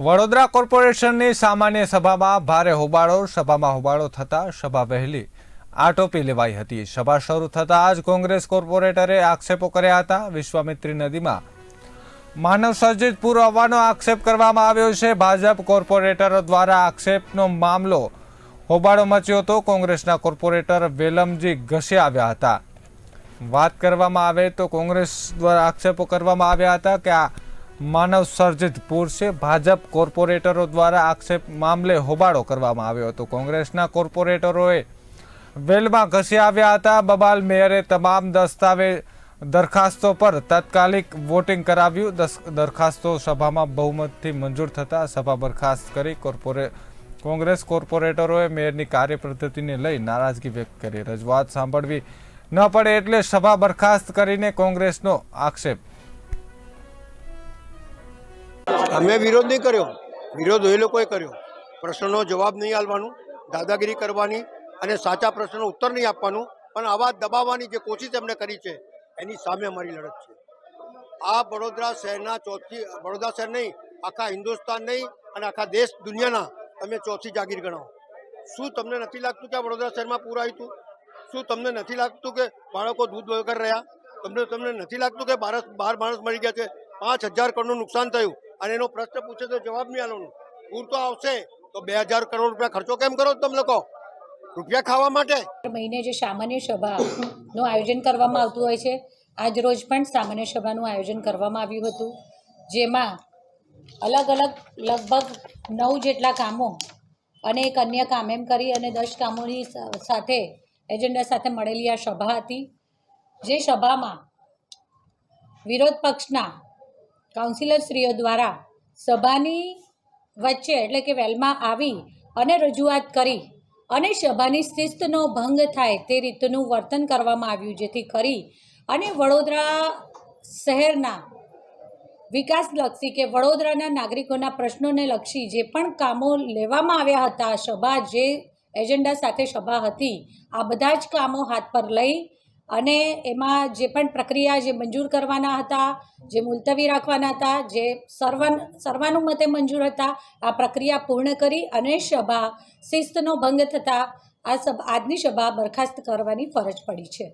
વડોદરા કોર્પોરેશનની સામાન્ય સભામાં ભારે હોબાળો. સભામાં હોબાળો થતા સભા વહેલી આટોપી લેવાઈ હતી. સભા શરૂ થતાં જ કોંગ્રેસ કોર્પોરેટરે આક્ષેપો કર્યા હતા. વિશ્વામિત્રી નદીમાં માનવ સર્જિત પૂર આવવાનો આક્ષેપ કરવામાં આવ્યો છે. ભાજપ કોર્પોરેટરો દ્વારા આક્ષેપનો મામલો હોબાળો મચ્યો હતો. કોંગ્રેસના કોર્પોરેટર વેલમજી ઘસે આવ્યા હતા. વાત કરવામાં આવે તો કોંગ્રેસ દ્વારા આક્ષેપો કરવામાં આવ્યા હતા કે આ માનવ સર્જિત પૂર છે. ભાજપ કોર્પોરેટરો દ્વારા આક્ષેપ મામલે હોબાળો કરવામાં આવ્યો હતો. કોંગ્રેસના કોર્પોરેટરોએ વેલમાં ઘસી આવ્યા હતા. બબાલ મેયરે તમામ દરખાસ્તો પર તાત્કાલિક વોટિંગ કરાવ્યું. દરખાસ્તો સભામાં બહુમતથી મંજૂર થતા સભા બરખાસ્ત કરી. કોંગ્રેસ કોર્પોરેટરોએ મેયરની કાર્યપદ્ધતિને લઈ નારાજગી વ્યક્ત કરી. રજૂઆત સાંભળવી ન પડે એટલે સભા બરખાસ્ત કરીને કોંગ્રેસનો આક્ષેપ. અમે વિરોધ નહીં કર્યો, વિરોધ એ લોકોએ કર્યો. પ્રશ્નનો જવાબ નહીં આપવાનું, દાદાગીરી કરવાની અને સાચા પ્રશ્નનો ઉત્તર નહીં આપવાનું, પણ અવાજ દબાવવાની જે કોશિશ એમણે કરી છે એની સામે અમારી લડત છે. આ વડોદરા શહેરના વડોદરા શહેર નહીં, આખા હિન્દુસ્તાન નહીં અને આખા દેશ દુનિયાના તમે ચોથી જાગીર ગણાવો. શું તમને નથી લાગતું કે આ વડોદરા શહેરમાં પૂર આવ્યું હતું? શું તમને નથી લાગતું કે બાળકો દૂધ વગર રહ્યા? તમને નથી લાગતું કે 12 માણસ મરી ગયા છે? 5,000 કરોડનું નુકસાન થયું અને એનો પ્રશ્ન પૂછે તો જવાબ નહીં આલવાનો. પૂર તો આવશે તો 2,000 કરોડ રૂપિયા ખર્ચો કેમ કરો તમે લોકો? રૂપિયા ખાવા માટે. મહિને જે સામાન્ય સભાનું આયોજન કરવામાં આવતું હોય છે, આજ રોજ પણ સામાન્ય સભાનું આયોજન કરવામાં આવ્યું હતું, જેમાં અલગ અલગ લગભગ 9 જેટલા કામો અને એક અન્ય કામ એમ કરી અને 10 કામોની સાથે એજન્ડા સાથે મળેલી આ સભા હતી. જે સભામાં વિરોધ પક્ષના કાઉન્સિલરશ્રીઓ દ્વારા સભાની વચ્ચે એટલે કે વેલમાં આવી અને રજૂઆત કરી અને સભાની શિસ્તનો ભંગ થાય તે રીતનું વર્તન કરવામાં આવ્યું, જેથી કરી અને વડોદરા શહેરના વિકાસલક્ષી કે વડોદરાના નાગરિકોના પ્રશ્નોને લક્ષી જે પણ કામો લેવામાં આવ્યા હતા, સભા જે એજન્ડા સાથે સભા હતી, આ બધા જ કામો હાથ પર લઈ અને એમાં જે પણ પ્રક્રિયા જે મંજૂર કરવાના હતા, જે મુલતવી રાખવાના હતા, જે સર્વાનુમતે મંજૂર હતા, આ પ્રક્રિયા પૂર્ણ કરી અને સભા શિસ્તનો ભંગ થતાં આજની સભા બરખાસ્ત કરવાની ફરજ પડી છે.